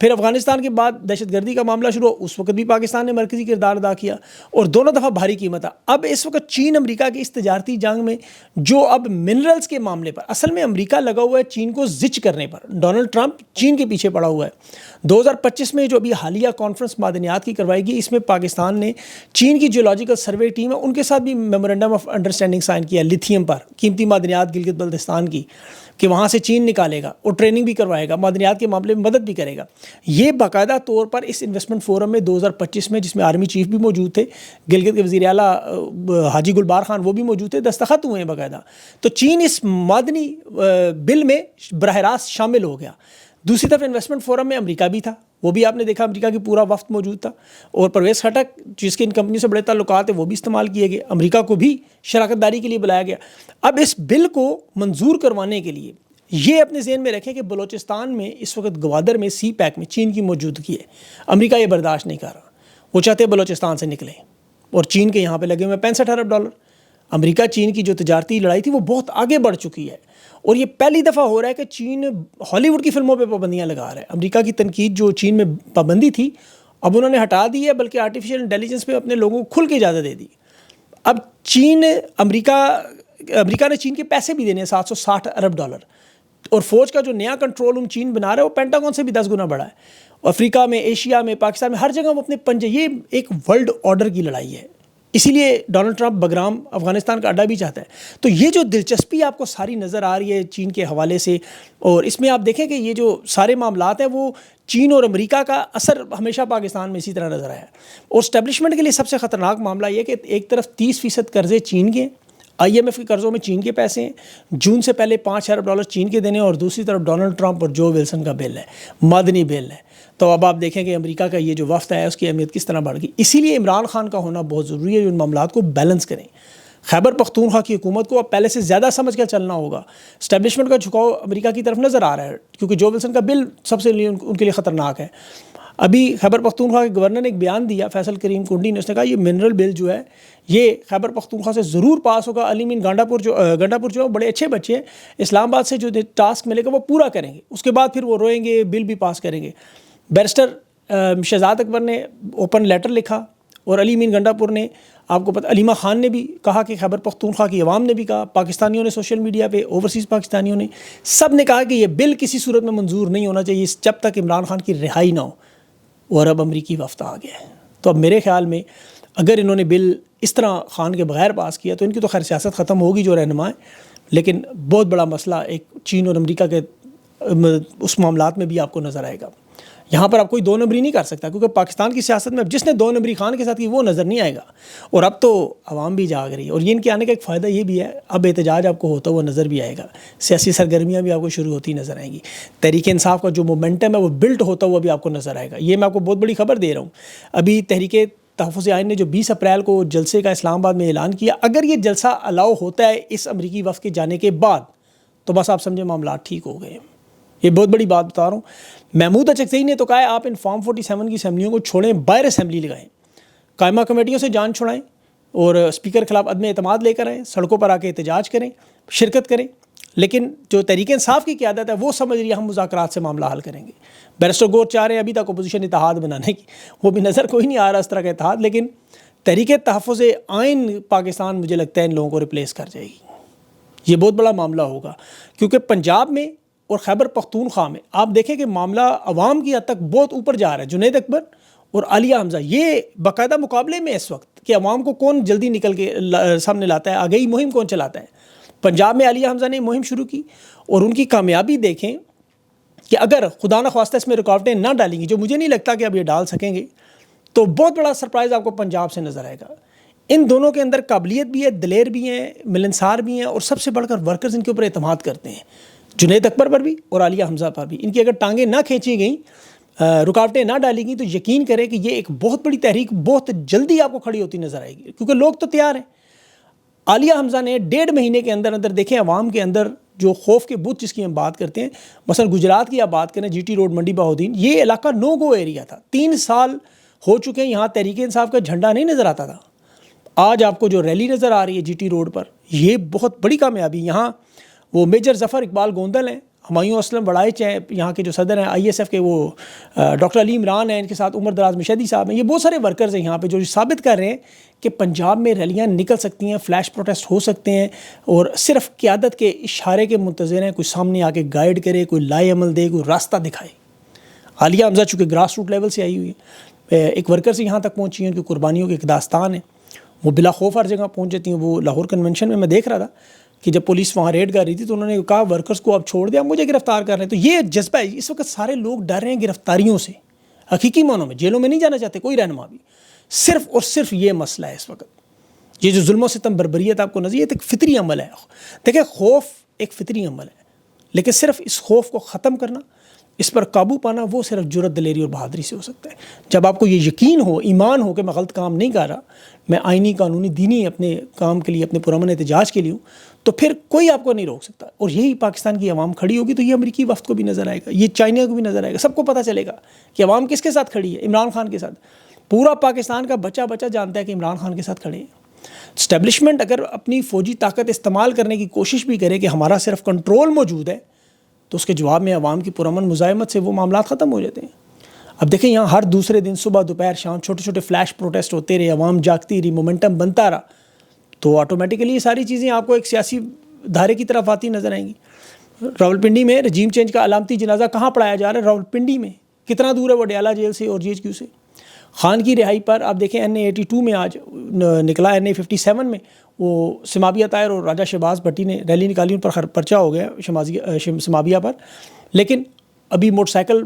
پھر افغانستان کے بعد دہشت گردی کا معاملہ شروع ہوا، اس وقت بھی پاکستان نے مرکزی کردار ادا کیا اور دونوں دفعہ بھاری قیمت ہے۔ اب اس وقت چین امریکہ کی اس تجارتی جنگ میں جو اب منرلز کے معاملے پر اصل میں امریکہ لگا ہوا ہے چین کو زچ کرنے پر، ڈونلڈ ٹرمپ چین کے پیچھے پڑا ہوا ہے۔ 2025 میں جو ابھی حالیہ کانفرنس معدنیات کی کروائی گئی، اس میں پاکستان نے چین کی جیولوجیکل سروے ٹیم ہے ان کے ساتھ بھی میمورنڈم آف انڈرسٹینڈنگ سائن کیا لیتھیم پر، قیمتی معدنیات گلگت بلتستان کی، کہ وہاں سے چین نکالے گا اور ٹریننگ بھی کروائے گا، معدنیات کے معاملے میں مدد بھی کرے گا۔ یہ باقاعدہ طور پر اس انویسٹمنٹ فورم میں 2025 میں، جس میں آرمی چیف بھی موجود تھے، گلگت کے وزیر اعلیٰ حاجی گلبار خان وہ بھی موجود تھے، دستخط ہوئے ہیں باقاعدہ۔ تو چین اس معدنی بل میں براہ راست شامل ہو گیا۔ دوسری طرف انویسٹمنٹ فورم میں امریکہ بھی تھا، وہ بھی آپ نے دیکھا امریکہ کی پورا وفد موجود تھا، اور پرویز خٹک جس کے ان کمپنیوں سے بڑے تعلقات ہیں وہ بھی استعمال کیے گئے، امریکہ کو بھی شراکت داری کے لیے بلایا گیا۔ اب اس بل کو منظور کروانے کے لیے یہ اپنے ذہن میں رکھیں کہ بلوچستان میں اس وقت گوادر میں سی پیک میں چین کی موجودگی ہے، امریکہ یہ برداشت نہیں کر رہا، وہ چاہتے ہیں بلوچستان سے نکلیں، اور چین کے یہاں پہ لگے ہوئے 65 ارب ڈالر۔ امریکہ چین کی جو تجارتی لڑائی تھی وہ بہت آگے بڑھ چکی ہے، اور یہ پہلی دفعہ ہو رہا ہے کہ چین ہالی ووڈ کی فلموں پہ پابندیاں لگا رہا ہے۔ امریکہ کی تنقید جو چین میں پابندی تھی اب انہوں نے ہٹا دی ہے، بلکہ آرٹیفیشیل انٹیلیجنس پہ اپنے لوگوں کو کھل کے اجازت دے دی۔ اب امریکہ نے چین کے پیسے بھی دینے ہیں 760 ارب ڈالر، اور فوج کا جو نیا کنٹرول روم چین بنا رہا ہے وہ پینٹاگون سے بھی 10 گنا بڑا ہے۔ افریقہ میں، ایشیا میں، پاکستان میں، ہر جگہ وہ اپنے پنجے، یہ ایک ورلڈ آرڈر کی لڑائی ہے، اسی لیے ڈونلڈ ٹرمپ بگرام افغانستان کا اڈا بھی چاہتا ہے۔ تو یہ جو دلچسپی آپ کو ساری نظر آ رہی ہے چین کے حوالے سے، اور اس میں آپ دیکھیں کہ یہ جو سارے معاملات ہیں وہ چین اور امریکہ کا اثر ہمیشہ پاکستان میں اسی طرح نظر آیا ہے۔ اور اسٹیبلشمنٹ کے لیے سب سے خطرناک معاملہ یہ کہ ایک طرف 30% قرضے چین کے، IMF کے قرضوں میں چین کے پیسے ہیں، جون سے پہلے 5 ارب ڈالر چین کے دینے، اور دوسری طرف ڈونلڈ ٹرمپ اور جو ولسن کا بل ہے، مدنی بل ہے۔ تو اب آپ دیکھیں کہ امریکہ کا یہ جو وفد ہے اس کی اہمیت کس طرح بڑھ گئی۔ اسی لیے عمران خان کا ہونا بہت ضروری ہے جو ان معاملات کو بیلنس کریں۔ خیبر پختونخوا کی حکومت کو اب پہلے سے زیادہ سمجھ کر چلنا ہوگا۔ اسٹیبلشمنٹ کا جھکاؤ امریکہ کی طرف نظر آ رہا ہے، کیونکہ جو ولسن کا بل سب سے ان کے لیے خطرناک ہے۔ ابھی خیبر پختونخوا کے گورنر نے ایک بیان دیا، فیصل کریم کنڈی نے، اس نے کہا یہ منرل بل جو ہے یہ خیبر پختونخوا سے ضرور پاس ہوگا۔ علی مین گنڈا پور جو بڑے اچھے بچے ہیں، اسلام آباد سے جو ٹاسک ملے گا وہ پورا کریں گے، اس کے بعد پھر وہ روئیں گے، بل بھی پاس کریں گے۔ بیرسٹر شہزاد اکبر نے اوپن لیٹر لکھا، اور علی مین گنڈا پور نے، آپ کو پتہ، علیمہ خان نے بھی کہا کہ خیبر پختونخوا کی عوام نے بھی کہا، پاکستانیوں نے سوشل میڈیا پہ، اوورسیز پاکستانیوں نے، سب نے کہا کہ یہ بل کسی صورت میں منظور نہیں ہونا چاہیے جب تک عمران خان کی رہائی نہ ہو۔ اور اب امریکی وفد آ گیا ہے، تو اب میرے خیال میں اگر انہوں نے بل اس طرح خان کے بغیر پاس کیا تو ان کی تو خیر سیاست ختم ہوگی جو رہنما ہے، لیکن بہت بڑا مسئلہ ایک چین اور امریکہ کے اس معاملات میں بھی آپ کو نظر آئے گا۔ یہاں پر آپ کوئی دو نمبری نہیں کر سکتا، کیونکہ پاکستان کی سیاست میں اب جس نے دو نمبری خان کے ساتھ کی وہ نظر نہیں آئے گا، اور اب تو عوام بھی جاگ رہی ہے۔ اور یہ ان کے آنے کا ایک فائدہ یہ بھی ہے، اب احتجاج آپ کو ہوتا ہوا نظر بھی آئے گا، سیاسی سرگرمیاں بھی آپ کو شروع ہوتی نظر آئیں گی، تحریک انصاف کا جو مومنٹم ہے وہ بلٹ ہوتا ہوا بھی آپ کو نظر آئے گا۔ یہ میں آپ کو بہت بڑی خبر دے رہا ہوں، ابھی تحریک تحفظ آئین نے جو 20 اپریل کو جلسے کا اسلام آباد میں اعلان کیا، اگر یہ جلسہ الاؤ ہوتا ہے اس امریکی وفد کے جانے کے بعد تو بس آپ سمجھیں معاملات ٹھیک ہو گئے۔ یہ بہت بڑی بات بتا رہا ہوں۔ محمود اچکزئی نے تو کہا ہے آپ ان فارم 47 کی اسمبلیوں کو چھوڑیں، باہر اسمبلی لگائیں، قائمہ کمیٹیوں سے جان چھڑائیں، اور اسپیکر کے خلاف عدم اعتماد لے کر آئیں، سڑکوں پر آ کے احتجاج کریں، شرکت کریں۔ لیکن جو تحریک انصاف کی قیادت ہے وہ سمجھ رہی ہے ہم مذاکرات سے معاملہ حل کریں گے۔ بیرسٹر گور چاہ رہے ہیں ابھی تک اپوزیشن اتحاد بنانے کی، وہ بھی نظر کوئی نہیں آ رہا اس طرح کا اتحاد، لیکن تحریک تحفظ آئین پاکستان مجھے لگتا ہے ان لوگوں کو ریپلیس کر جائے گی۔ یہ بہت بڑا معاملہ ہوگا، کیونکہ پنجاب میں اور خیبر پختونخوا میں آپ دیکھیں کہ معاملہ عوام کی حد تک بہت اوپر جا رہا ہے۔ جنید اکبر اور عالیہ حمزہ یہ باقاعدہ مقابلے میں اس وقت کہ عوام کو کون جلدی نکل کے سامنے لاتا ہے، آگئی مہم کون چلاتا ہے۔ پنجاب میں عالیہ حمزہ نے مہم شروع کی، اور ان کی کامیابی دیکھیں کہ اگر خدا نخواستہ اس میں رکاوٹیں نہ ڈالیں گی، جو مجھے نہیں لگتا کہ اب یہ ڈال سکیں گے، تو بہت بڑا سرپرائز آپ کو پنجاب سے نظر آئے گا۔ ان دونوں کے اندر قابلیت بھی ہے، دلیر بھی ہیں، ملنسار بھی ہیں، اور سب سے بڑھ کر ورکرز ان کے اوپر اعتماد کرتے ہیں، جنید اکبر پر بھی اور عالیہ حمزہ پر بھی۔ ان کی اگر ٹانگیں نہ کھینچی گئیں، رکاوٹیں نہ ڈالی گئیں، تو یقین کریں کہ یہ ایک بہت بڑی تحریک بہت جلدی آپ کو کھڑی ہوتی نظر آئے گی، کیونکہ لوگ تو تیار ہیں۔ عالیہ حمزہ نے 1.5 مہینے کے اندر دیکھیں عوام کے اندر جو خوف کے بت جس کی ہم بات کرتے ہیں، مثلا گجرات کی آپ بات کریں، GT روڈ منڈی بہودین، یہ علاقہ نو گو ایریا تھا، 3 سال ہو چکے ہیں، یہاں تحریک انصاف کا جھنڈا نہیں نظر آتا تھا۔ آج آپ کو جو ریلی نظر آ رہی ہے GT روڈ پر، یہ بہت بڑی کامیابی۔ یہاں وہ میجر ظفر اقبال گوندل ہیں، ہمایوں اسلم وڑائچ ہیں یہاں کے جو صدر ہیں ISF کے، وہ ڈاکٹر علی عمران ہیں، ان کے ساتھ عمر دراز مشہدی صاحب ہیں، یہ بہت سارے ورکرز ہیں یہاں پہ جو ثابت کر رہے ہیں کہ پنجاب میں ریلیاں نکل سکتی ہیں، فلیش پروٹیسٹ ہو سکتے ہیں، اور صرف قیادت کے اشارے کے منتظر ہیں، کوئی سامنے آ کے گائیڈ کرے، کوئی لائے عمل دے، کوئی راستہ دکھائے۔ عالیہ حمزہ چونکہ گراس روٹ لیول سے آئی ہوئی ہے، ایک ورکر سے یہاں تک پہنچی ہیں، ان کی قربانیوں کی ایک داستان ہے، وہ بلا خوف ہر جگہ پہنچ جاتی ہیں۔ وہ لاہور کنونشن میں دیکھ رہا تھا کہ جب پولیس وہاں ریڈ کر رہی تھی تو انہوں نے کہا ورکرز کو اب چھوڑ دیا، مجھے گرفتار کر رہے ہیں۔ تو یہ جذبہ ہے، اس وقت سارے لوگ ڈر رہے ہیں گرفتاریوں سے، حقیقی معنوں میں جیلوں میں نہیں جانا چاہتے کوئی رہنما بھی، صرف اور صرف یہ مسئلہ ہے اس وقت، یہ جو ظلم و ستم بربریت آپ کو نظر، یہ ایک فطری عمل ہے۔ دیکھیں خوف ایک فطری عمل ہے، لیکن صرف اس خوف کو ختم کرنا، اس پر قابو پانا، وہ صرف جرأت، دلیری اور بہادری سے ہو سکتا ہے۔ جب آپ کو یہ یقین ہو، ایمان ہو کہ میں غلط کام نہیں کر رہا، میں آئینی، قانونی، دینی اپنے کام کے لیے، اپنے پرامن احتجاج کے لیے ہوں، تو پھر کوئی آپ کو نہیں روک سکتا۔ اور یہی پاکستان کی عوام کھڑی ہوگی تو یہ امریکی وفد کو بھی نظر آئے گا، یہ چائنا کو بھی نظر آئے گا، سب کو پتہ چلے گا کہ عوام کس کے ساتھ کھڑی ہے، عمران خان کے ساتھ۔ پورا پاکستان کا بچہ جانتا ہے کہ عمران خان کے ساتھ کھڑے ہیں۔ اسٹیبلشمنٹ اگر اپنی فوجی طاقت استعمال کرنے کی کوشش بھی کرے کہ ہمارا صرف کنٹرول موجود ہے، تو اس کے جواب میں عوام کی پرامن مزاحمت سے وہ معاملات ختم ہو جاتے ہیں۔ اب دیکھیں یہاں ہر دوسرے دن صبح دوپہر شام چھوٹے چھوٹے فلیش پروٹیسٹ ہوتے رہے، عوام جاگتی رہی، مومنٹم بنتا رہا، تو آٹومیٹیکلی یہ ساری چیزیں آپ کو ایک سیاسی دھارے کی طرف آتی نظر آئیں گی۔ راولپنڈی میں رجیم چینج کا علامتی جنازہ کہاں پڑھایا جا رہا ہے؟ راولپنڈی میں۔ کتنا دور ہے وڈیالہ جیل سے اور GHQ سے؟ خان کی رہائی پر آپ دیکھیں NA82 میں آج نکلا، NA57 میں وہ سمابیہ طاہر اور راجہ شہباز بھٹی نے ریلی نکالی، ان پر پرچہ ہو گیا سمابیہ پر، لیکن ابھی موٹر سائیکل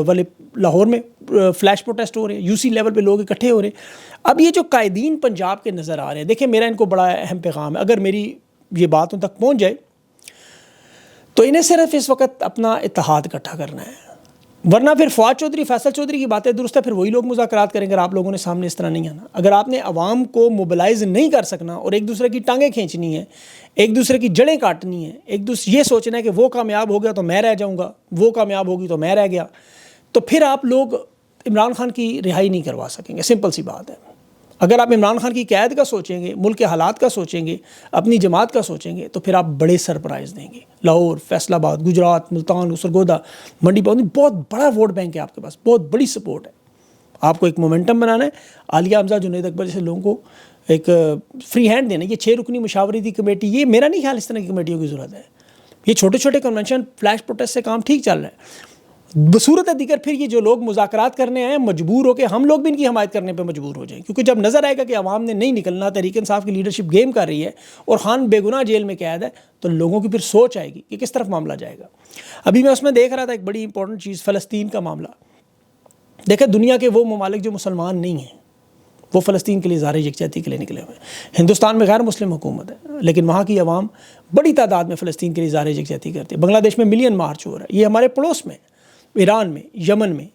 والے لاہور میں فلیش پروٹیسٹ ہو رہے ہیں، UC لیول پہ لوگ اکٹھے ہو رہے ہیں۔ اب یہ جو قائدین پنجاب کے نظر آ رہے ہیں، دیکھیں میرا ان کو بڑا اہم پیغام ہے، اگر میری یہ بات ان تک پہنچ جائے تو انہیں صرف اس وقت اپنا اتحاد اکٹھا کرنا ہے، ورنہ پھر فواد چودھری، فیصل چودھری کی باتیں درست ہے، پھر وہی لوگ مذاکرات کریں گے، اگر آپ لوگوں نے سامنے اس طرح نہیں آنا۔ اگر آپ نے عوام کو موبلائز نہیں کر سکنا اور ایک دوسرے کی ٹانگیں کھینچنی ہے، ایک دوسرے کی جڑیں کاٹنی ہے، ایک دوسرے یہ سوچنا ہے کہ وہ کامیاب ہو گیا تو میں رہ جاؤں گا، وہ کامیاب ہوگی تو میں رہ گیا، تو پھر آپ لوگ عمران خان کی رہائی نہیں کروا سکیں گے۔ سمپل سی بات ہے۔ اگر آپ عمران خان کی قید کا سوچیں گے، ملک کے حالات کا سوچیں گے، اپنی جماعت کا سوچیں گے، تو پھر آپ بڑے سرپرائز دیں گے۔ لاہور، فیصل آباد، گجرات، ملتان، سرگودا، منڈی پاؤں، بہت بڑا ووٹ بینک ہے آپ کے پاس، بہت بڑی سپورٹ ہے۔ آپ کو ایک مومنٹم بنانا ہے، عالیہ حمزہ، جنید اکبر جیسے لوگوں کو ایک فری ہینڈ دینا۔ یہ 6 رکنی مشاورتی کمیٹی، یہ میرا نہیں خیال اس طرح کی کمیٹیوں کی ضرورت ہے۔ یہ چھوٹے چھوٹے کنونشن، فلیش پروٹیسٹ سے کام ٹھیک چل رہا ہے، بصورت دیگر پھر یہ جو لوگ مذاکرات کرنے آئے ہیں مجبور ہو کے ہم لوگ بھی ان کی حمایت کرنے پہ مجبور ہو جائیں، کیونکہ جب نظر آئے گا کہ عوام نے نہیں نکلنا، تحریک انصاف کی لیڈرشپ گیم کر رہی ہے اور خان بے گناہ جیل میں قید ہے، تو لوگوں کی پھر سوچ آئے گی کہ کس طرف معاملہ جائے گا۔ ابھی میں اس میں دیکھ رہا تھا ایک بڑی امپورٹنٹ چیز، فلسطین کا معاملہ۔ دیکھیں دنیا کے وہ ممالک جو مسلمان نہیں ہیں وہ فلسطین کے لیے اظہار یکجہتی کے لیے نکلے ہوئے ہیں۔ ہندوستان میں غیر مسلم حکومت ہے، لیکن وہاں کی عوام بڑی تعداد میں فلسطین کے لیے اظہار یکجہتی کرتی ہے۔ بنگلہ دیش میں ملین مارچ ہو رہا ہے، یہ ہمارے پڑوس میں، ایران میں، یمن میں،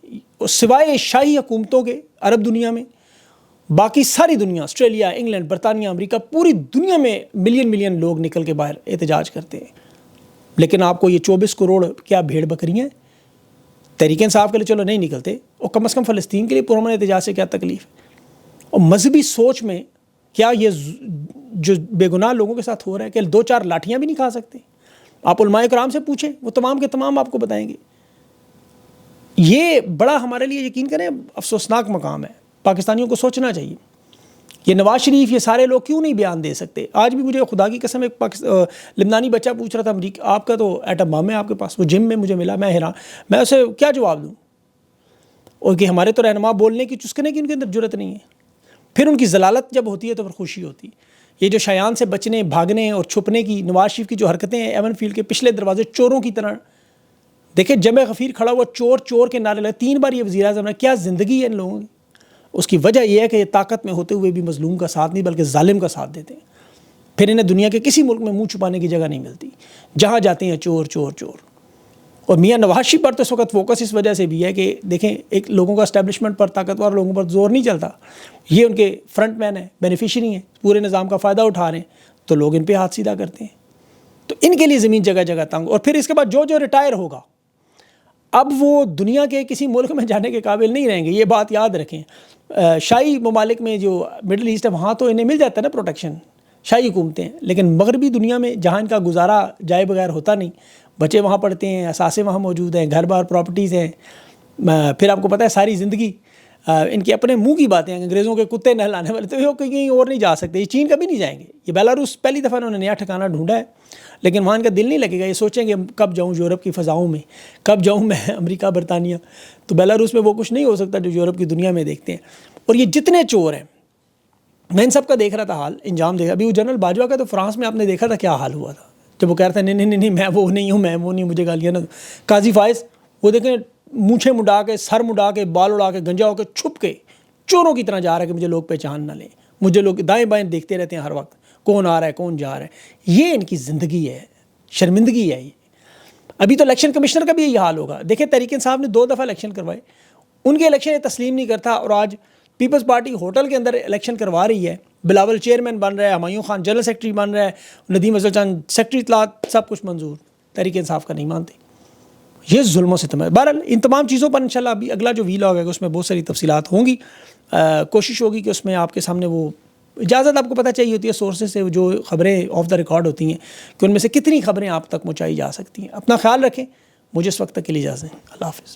سوائے شاہی حکومتوں کے عرب دنیا میں، باقی ساری دنیا، آسٹریلیا، انگلینڈ، برطانیہ، امریکہ، پوری دنیا میں ملین لوگ نکل کے باہر احتجاج کرتے ہیں۔ لیکن آپ کو یہ 24 کروڑ کیا بھیڑ بکریاں تحریک انصاف کے لیے چلو نہیں نکلتے، اور کم از کم فلسطین کے لیے پرامن احتجاج سے کیا تکلیف ہے؟ اور مذہبی سوچ میں کیا یہ جو بے گناہ لوگوں کے ساتھ ہو رہا ہے کہ 2-4 لاٹھیاں بھی نہیں کھا سکتے؟ آپ علماء کرام سے پوچھیں، وہ تمام کے تمام آپ کو بتائیں گے۔ یہ بڑا ہمارے لیے یقین کریں افسوسناک مقام ہے، پاکستانیوں کو سوچنا چاہیے۔ یہ نواز شریف، یہ سارے لوگ کیوں نہیں بیان دے سکتے؟ آج بھی مجھے خدا کی قسم ایک لبنانی بچہ پوچھ رہا تھا، امریکہ آپ کا تو ایٹم بم ہے آپ کے پاس، وہ جم میں مجھے ملا، میں حیران، میں اسے کیا جواب دوں؟ اور کہ ہمارے تو رہنما بولنے کی، چسکنے کی ان کے اندر جرت نہیں ہے۔ پھر ان کی ضلالت جب ہوتی ہے تو پھر خوشی ہوتی ہے۔ یہ جو شایان سے بچنے، بھاگنے اور چھپنے کی نواز شریف کی جو حرکتیں ہیں، ایون فیلڈ کے پچھلے دروازے چوروں کی طرح، دیکھیں جمع غفیر کھڑا ہوا چور چور کے نعرے لگے، 3 بار یہ وزیر اعظم نے، کیا زندگی ہے ان لوگوں کی؟ اس کی وجہ یہ ہے کہ یہ طاقت میں ہوتے ہوئے بھی مظلوم کا ساتھ نہیں بلکہ ظالم کا ساتھ دیتے ہیں۔ پھر انہیں دنیا کے کسی ملک میں منہ چھپانے کی جگہ نہیں ملتی، جہاں جاتے ہیں چور چور چور۔ اور میاں نواز شریف پر تو اس وقت فوکس اس وجہ سے بھی ہے کہ دیکھیں ایک لوگوں کا اسٹیبلشمنٹ پر، طاقتور لوگوں پر زور نہیں چلتا، یہ ان کے فرنٹ مین ہیں، بینیفیشری ہیں، پورے نظام کا فائدہ اٹھا رہے ہیں، تو لوگ ان پہ ہاتھ سیدھا کرتے ہیں۔ تو ان کے لیے زمین جگہ جگہ تنگ، اور پھر اس کے بعد جو ریٹائر ہوگا اب وہ دنیا کے کسی ملک میں جانے کے قابل نہیں رہیں گے، یہ بات یاد رکھیں۔ شاہی ممالک میں جو مڈل ایسٹ ہے وہاں تو انہیں مل جاتا ہے نا پروٹیکشن، شاہی حکومتیں، لیکن مغربی دنیا میں جہاں ان کا گزارا جائے بغیر ہوتا نہیں، بچے وہاں پڑھتے ہیں، اثاثے وہاں موجود ہیں، گھر بار پراپرٹیز ہیں. پھر آپ کو پتہ ہے ساری زندگی ان کے اپنے منہ کی باتیں ہیں، انگریزوں کے کتے نہلانے والے، تو یہ کہیں اور نہیں جا سکتے. یہ چین کبھی نہیں جائیں گے. یہ بیلاروس پہلی دفعہ انہوں نے نیا ٹھکانہ ڈھونڈا ہے، لیکن وہاں ان کا دل نہیں لگے گا. یہ سوچیں گے کب جاؤں یورپ کی فضاؤں میں، کب جاؤں میں امریکہ برطانیہ. تو بیلاروس میں وہ کچھ نہیں ہو سکتا جو یورپ کی دنیا میں دیکھتے ہیں. اور یہ جتنے چور ہیں، میں ان سب کا دیکھ رہا تھا حال، انجام دیکھا. ابھی وہ جنرل باجوہ کا تو فرانس میں آپ نے دیکھا تھا کیا حال ہوا تھا، جب وہ کہہ رہا تھا نہیں میں وہ نہیں ہوں، میں وہ نہیں، مجھے گالیاں نہ. قاضی فائز وہ دیکھیں مونچھیں مڈا کے، سر مڈا کے، بال اڑا کے، گنجا ہو کے، چھپ کے چوروں کی طرح جا رہا ہے کہ مجھے لوگ پہچان نہ لیں. مجھے لوگ دائیں بائیں دیکھتے رہتے ہیں ہر وقت، کون آ رہا ہے کون جا رہا ہے. یہ ان کی زندگی ہے، شرمندگی ہے. یہ ابھی تو الیکشن کمشنر کا بھی یہی حال ہوگا. دیکھیں تحریک انصاف نے 2 دفعہ الیکشن کروائے، ان کے الیکشن یہ تسلیم نہیں کرتا، اور آج پیپلز پارٹی ہوٹل کے اندر الیکشن کروا رہی ہے. بلاول چیئرمین بن رہا ہے، ہمایوں خان جنرل سیکرٹری بن رہا ہے، ندیم افضل چاند سیکرٹری اطلاعات، سب کچھ منظور. تحریک انصاف کا نہیں مانتے. یہ ظلم و ستم ہے. بہرحال ان تمام چیزوں پر انشاءاللہ ابھی اگلا جو ویلاگ ہے اس میں بہت ساری تفصیلات ہوں گی. کوشش ہوگی کہ اس میں آپ کے سامنے وہ اجازت آپ کو پتہ چاہیے ہوتی ہے سورسز سے، جو خبریں آف دا ریکارڈ ہوتی ہیں کہ ان میں سے کتنی خبریں آپ تک پہنچائی جا سکتی ہیں. اپنا خیال رکھیں. مجھے اس وقت تک کے لیے اجازت ہے. اللہ حافظ.